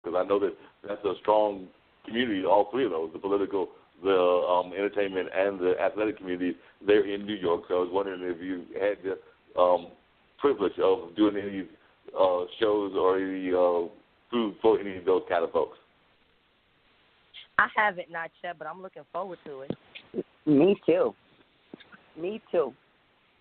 because I know that that's a strong community, all three of those, the political, the entertainment, and the athletic communities. They're in New York, so I was wondering if you had the privilege of doing any shows or any food for any of those kind of folks. I haven't, not yet, but I'm looking forward to it. Me too.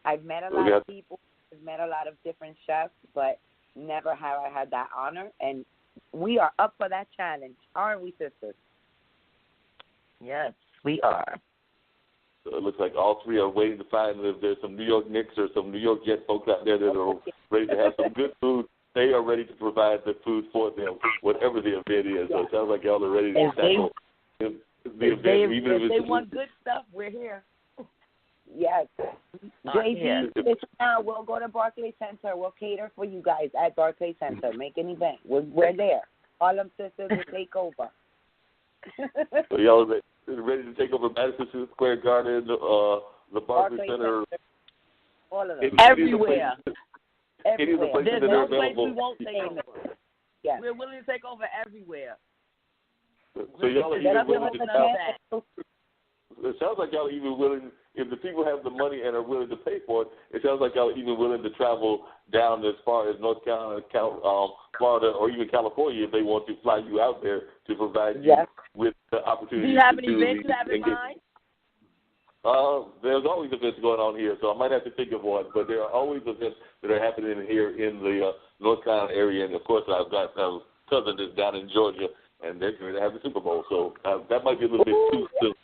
I've met a lot of people, I've met a lot of different chefs, but never have I had that honor, and we are up for that challenge, aren't we, sisters? Yes, we are. So it looks like all three are waiting to find if there's some New York Knicks or some New York Jets folks out there that are ready to have some good food. They are ready to provide the food for them, whatever the event is. So it sounds like y'all are ready to tackle the event. If they want good stuff, we're here. Yes. JG, listen now, we'll go to Barclays Center. We'll cater for you guys at Barclays Center. Make an event. We're there. Harlem Sisters will take over. So y'all are ready to take over Madison Square Garden, the Barclays Center. All of them. Everywhere. Any of the places There's that no are place available. we won't take over. Yes. We're willing to take over everywhere. So y'all are even willing to that. It sounds like y'all are even willing, if the people have the money and are willing to pay for it, it sounds like y'all are even willing to travel down as far as North Carolina, Florida, or even California if they want to fly you out there to provide you with the opportunity. Do you have any events you have in mind? There's always events going on here, so I might have to think of one, but there are always events that are happening here in the North Carolina area, and of course I've got a cousin that's down in Georgia, and they're going to have the Super Bowl, so that might be a little bit too soon.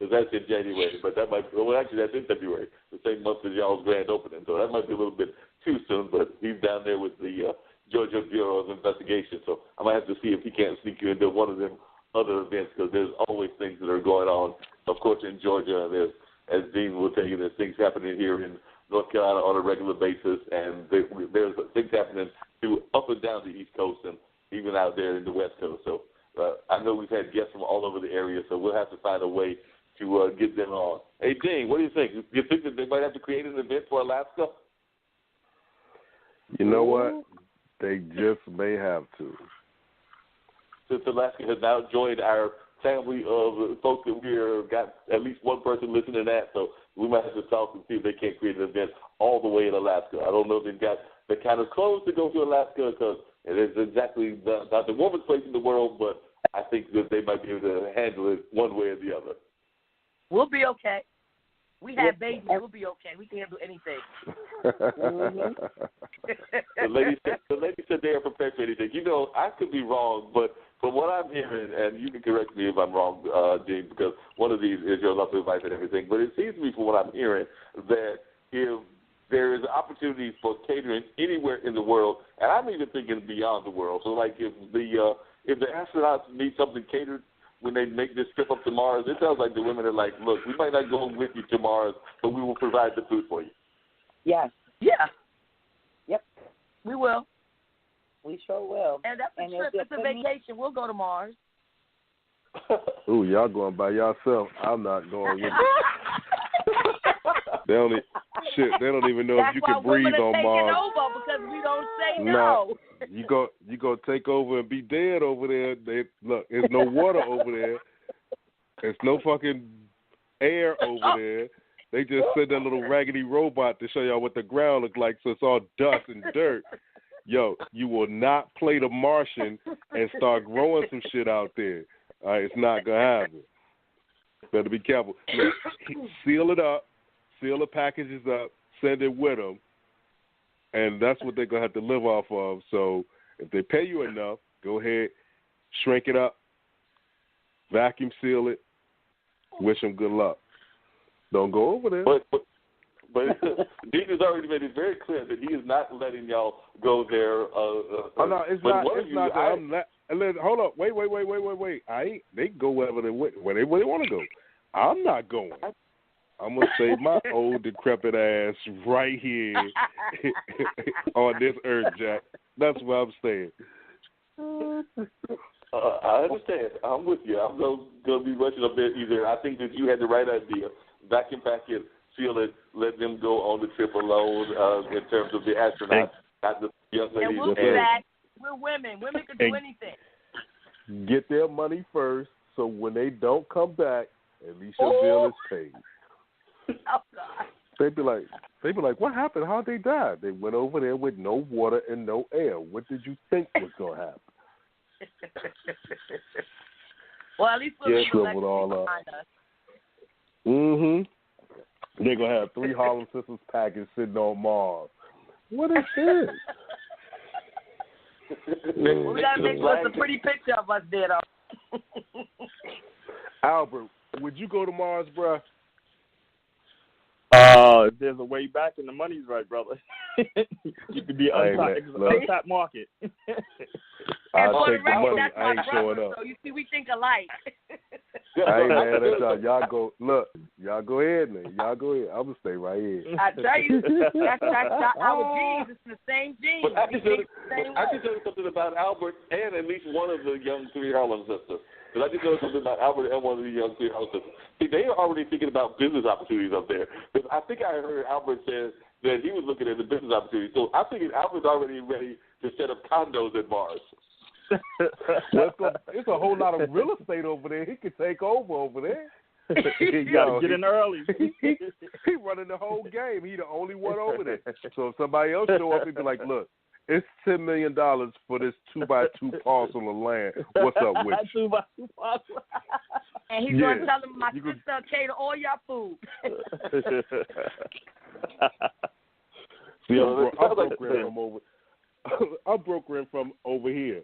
Because that's in January, but that might, well, actually that's in February, the same month as y'all's grand opening. So that might be a little bit too soon, but he's down there with the Georgia Bureau of Investigation. So I might have to see if he can't sneak you into one of them other events, because there's always things that are going on. Of course, in Georgia, there's, as Dean will tell you, there's things happening here in North Carolina on a regular basis, and there's things happening up and down the East Coast and even out there in the West Coast. So I know we've had guests from all over the area, so we'll have to find a way to get them on. Hey, Dean, what do you think? Do you think that they might have to create an event for Alaska? You know what? They just may have to. Since Alaska has now joined our family of folks that we've got at least one person listening to that, so we might have to talk and see if they can't create an event all the way in Alaska. I don't know if they've got the kind of clothes to go to Alaska, because it is exactly not the warmest place in the world, but I think that they might be able to handle it one way or the other. We'll be okay. We have babies. We'll be okay. We can handle anything. The lady said they are prepared for anything. You know, I could be wrong, but from what I'm hearing, and you can correct me if I'm wrong, Dean, because one of these is your lovely wife and everything, but it seems to me from what I'm hearing that if there is opportunity for catering anywhere in the world, and I'm even thinking beyond the world. So, like, if the astronauts need something catered when they make this trip up to Mars, it sounds like the women are like, look, we might not go with you to Mars, but we will provide the food for you. Yes. Yeah. Yep. We will. We sure will. And that's a trip. It's a vacation. We'll go to Mars. Ooh, y'all going by yourself. I'm not going with you. They don't even know if you can breathe on Mars. Over because we don't say no. You go take over and be dead over there. Look, there's no water over there. There's no fucking air over there. They just send that little raggedy robot to show y'all what the ground looks like, so it's all dust and dirt. Yo, you will not play the Martian and start growing some shit out there. All right, it's not going to happen. Better be careful. Look, seal it up, seal the packages up, send it with them, and that's what they're going to have to live off of. So if they pay you enough, go ahead, shrink it up, vacuum seal it, wish them good luck. Don't go over there. But Dean has already made it very clear that he is not letting y'all go there. No, it's not. It's not that hold up. Wait. They can go where they want to go. I'm not going. I'm going to save my old decrepit ass right here on this earth, Jack. That's where I'm staying. I understand. I'm with you. I'm going to be rushing a bit either. I think that you had the right idea. Vacuum pack it, seal it, let them go on the trip alone in terms of the astronauts, not the young ladies. And we'll be back. We're women. Women can do anything. get their money first, so when they don't come back, at least your bill is paid. Oh God. They'd be like, what happened? How'd they die? They went over there with no water and no air. What did you think was going to happen? Well, at least we'll shriveled all up. Mm-hmm. They're going to have 3 Harlem Sistas packets sitting on Mars. What is this? Well, we got to make sure it's a pretty picture of us there, though. Albert, would you go to Mars, bruh? If there's a way back and the money's right, brother, you could be untapped market. I'll take the money. I ain't showing up. So you see, we think alike. I ain't mad at y'all. Y'all go. Look, y'all go ahead, man. Y'all go ahead. I'm gonna stay right here. I tell you, that's our genes. It's the same genes. But I can tell you something about Albert and at least one of the young 3 Harlem sisters. Because I just know something about Albert and one of the young 3 Harlem sisters. See, they are already thinking about business opportunities up there. Because I think I heard Albert say that he was looking at the business opportunities. So I think Albert's already ready to set up condos at Mars. There's a whole lot of real estate over there. He could take over there. You gotta get in early. He running the whole game. He the only one over there. So if somebody else show up, he'd be like, look, it's $10 million for this 2x2 parcel of land. What's up with you? 2x2 parcel. And he's going to tell them my sister cater all your food. See, I'm brokering from over here.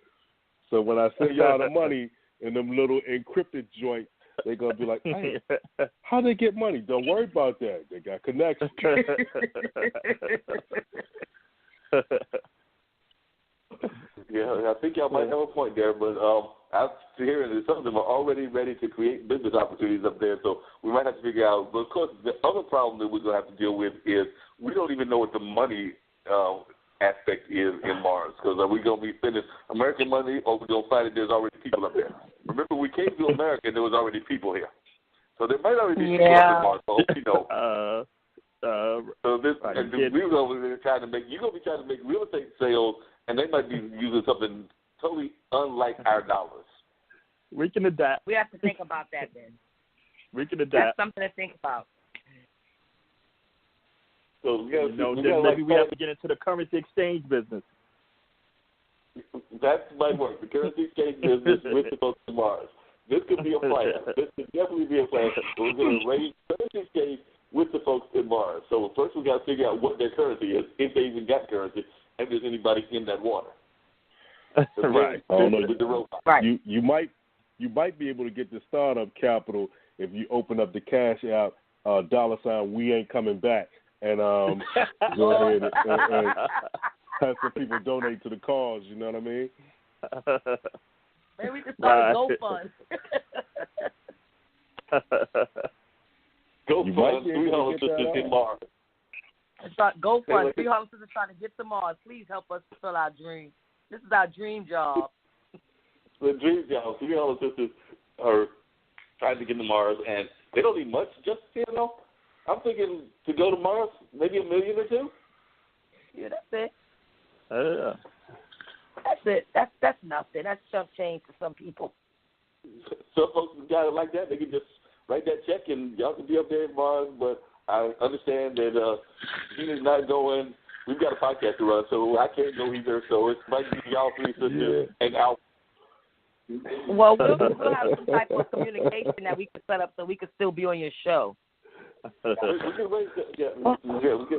So when I send y'all the money in them little encrypted joints, they're going to be like, hey, how they get money? Don't worry about that. They got connections. Yeah, I think y'all might have a point there, but I'm hearing that some of them are already ready to create business opportunities up there, so we might have to figure out. But, of course, the other problem that we're going to have to deal with is we don't even know what the money aspect is in Mars, because are we going to be spending American money, or are we going to find that there's already people up there? Remember, we came to America and there was already people here. So there might already be people up in Mars, so hope you know. So this, and we're going to be trying to make, you're going to be trying to make real estate sales, and they might be using something totally unlike our dollars. We can adapt. We have to think about that then. We can adapt. That's something to think about. So we have to get into the currency exchange business. That might work. The currency exchange business with the folks in Mars. This could be a plan. This could definitely be a plan. We're going to raise currency exchange with the folks in Mars. So first we got to figure out what their currency is, if they even got currency, and if there's anybody in that water. Right. With the robot. Right. You might be able to get the startup capital if you open up the Cash App $ we ain't coming back, and go ahead and have some people donate to the cause. You know what I mean? Maybe we can start a GoFund. GoFund, 3 Harlem Sistas in Mars. GoFund, 3 Harlem Sistas trying to get to Mars. Please help us fulfill our dream. This is our dream job. The dream job. 3 Harlem Sistas are trying to get to Mars, and they don't need much. Just, I'm thinking to go to Mars, maybe $1 million or $2 million. Yeah, that's it. That's it. That's nothing. That's chump change for some people. Some folks got it like that. They can just write that check, and y'all can be up there in Mars. But I understand that Gina's not going. We've got a podcast to run, so I can't go either. So it might be y'all 3 sisters and Al. Well, we'll have some type of communication that we can set up so we can still be on your show. We can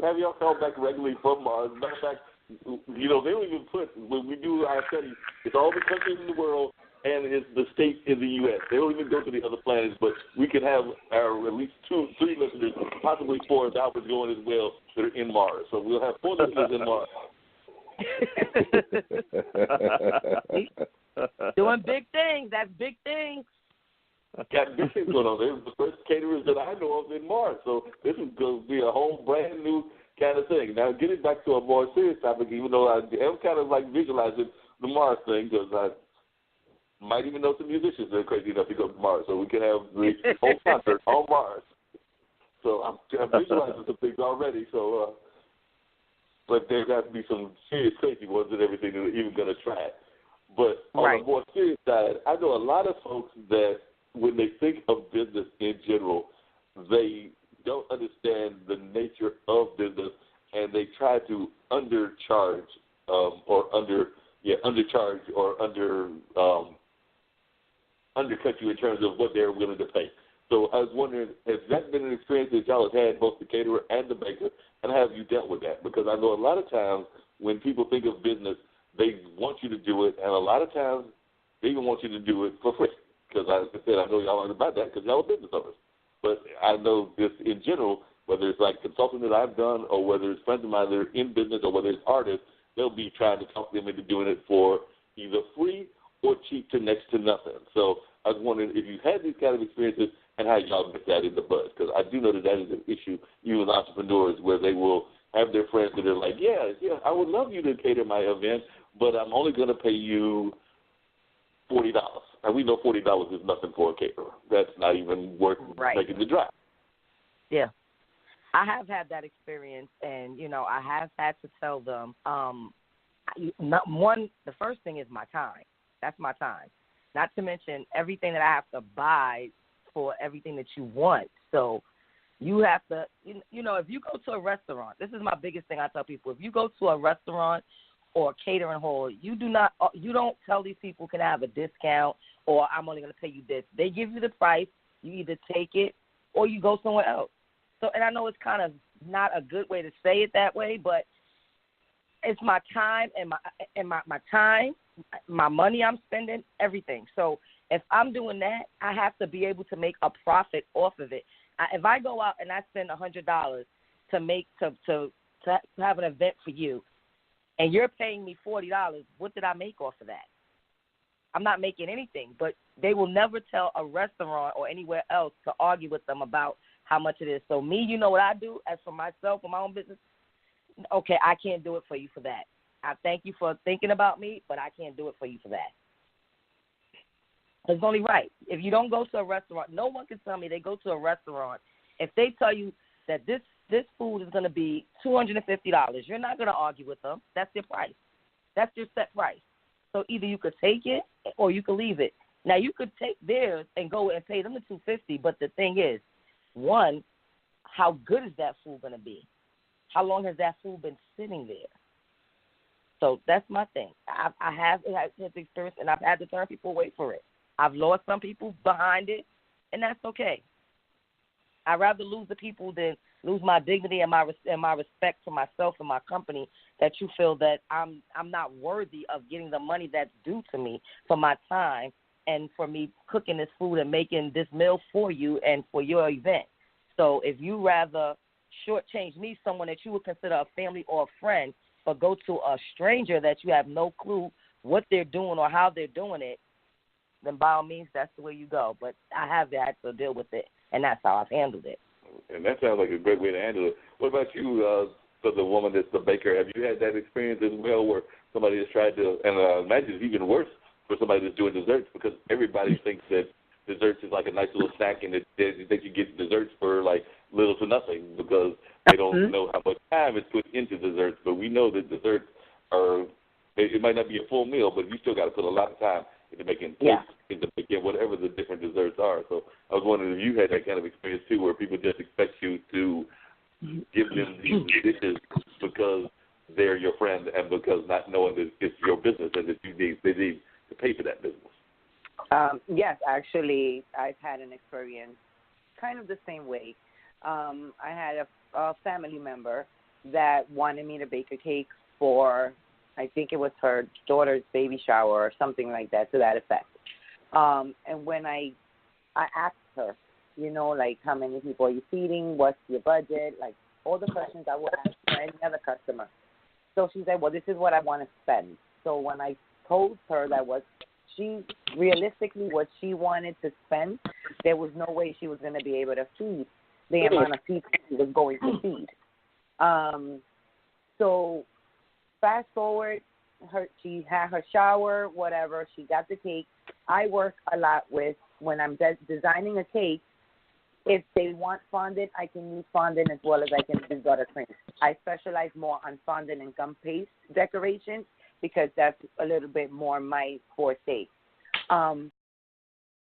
have y'all call back regularly from Mars. Matter of fact, they don't even put, when we do our studies, it's all the countries in the world and it's the states in the U.S. They don't even go to the other planets, but we can have our at least 2, 3 listeners, possibly 4 if Albert's going as well, that are in Mars. So we'll have 4 listeners in Mars. Doing big things. That's big things. Got big things going on. They're the first caterers that I know of in Mars. So this is going to be a whole brand new kind of thing. Now, getting back to a more serious topic, even though I am kind of like visualizing the Mars thing, because I might even know some musicians that are crazy enough to go to Mars. So we can have the whole concert on Mars. So I'm visualizing some things already. So, but there got to be some serious crazy ones and everything that are even going to try it. But on Right. a more serious side, I know a lot of folks that when they think of business in general, they don't understand the nature of business, and they try to undercharge undercut you in terms of what they're willing to pay. So I was wondering, has that been an experience that y'all have had, both the caterer and the baker, and how have you dealt with that? Because I know a lot of times when people think of business, they want you to do it, and a lot of times they even want you to do it for free. Because like I said, I know y'all aren't about that because y'all are business owners. But I know this in general, whether it's like consulting that I've done or whether it's friends of mine that are in business or whether it's artists, they'll be trying to talk them into doing it for either free or cheap to next to nothing. So I was wondering if you've had these kind of experiences and how y'all get that in the bud. Because I do know that that is an issue, even with entrepreneurs, where they will have their friends that are like, yeah, I would love you to cater my event, but I'm only going to pay you $40. And we know $40 is nothing for a caterer. That's not even worth making the drive. Yeah. I have had that experience, and, I have had to tell them, the first thing is my time. That's my time. Not to mention everything that I have to buy for everything that you want. So you have to, if you go to a restaurant, this is my biggest thing I tell people. If you go to a restaurant or a catering hall, you don't tell these people can I have a discount or I'm only going to pay you this. They give you the price. You either take it or you go somewhere else. So, and I know it's kind of not a good way to say it that way, but it's my time and my time, my money I'm spending, everything. So if I'm doing that, I have to be able to make a profit off of it. If I go out and I spend $100 to have an event for you, and you're paying me $40, what did I make off of that? I'm not making anything. But they will never tell a restaurant or anywhere else to argue with them about how much it is. So me, you know what I do as for myself, for my own business? Okay, I can't do it for you for that. I thank you for thinking about me, but I can't do it for you for that. It's only right. If you don't go to a restaurant, no one can tell me they go to a restaurant. If they tell you that this food is going to be $250, you're not going to argue with them. That's your price. That's your set price. So either you could take it or you could leave it. Now, you could take theirs and go and pay them the $250, but the thing is, one, how good is that food going to be? How long has that food been sitting there? So that's my thing. I have had this experience, and I've had to turn people away for it. I've lost some people behind it, and that's okay. I'd rather lose the people than lose my dignity and my respect for myself and my company, that you feel that I'm not worthy of getting the money that's due to me for my time and for me cooking this food and making this meal for you and for your event. So if you rather shortchange me, someone that you would consider a family or a friend, but go to a stranger that you have no clue what they're doing or how they're doing it, then by all means, that's the way you go. But I have had to deal with it, and that's how I've handled it. And that sounds like a great way to handle it. What about you, for the woman that's the baker? Have you had that experience as well where somebody has tried to, and I imagine it's even worse for somebody that's doing desserts, because everybody thinks that desserts is like a nice little snack and that you get desserts for like little to nothing because they don't know how much time is put into desserts. But we know that desserts it might not be a full meal, but you still got to put a lot of time into making cakes, into making whatever the different desserts are. So I was wondering if you had that kind of experience too, where people just expect you to give them these dishes because they're your friend and because not knowing that it's your business and that they need to pay for that business. Yes, actually, I've had an experience kind of the same way. I had a family member that wanted me to bake a cake for, I think it was her daughter's baby shower or something like that, to that effect. And when I asked her, like how many people are you feeding, what's your budget, like all the questions I would ask for any other customer. So she said, well, this is what I want to spend. So when I told her that what she wanted to spend, there was no way she was going to be able to feed the amount of people she was going to feed. So fast forward, she had her shower, whatever. She got the cake. I work a lot with, when I'm designing a cake, if they want fondant, I can use fondant as well as I can use buttercream. I specialize more on fondant and gum paste decorations because that's a little bit more my forte.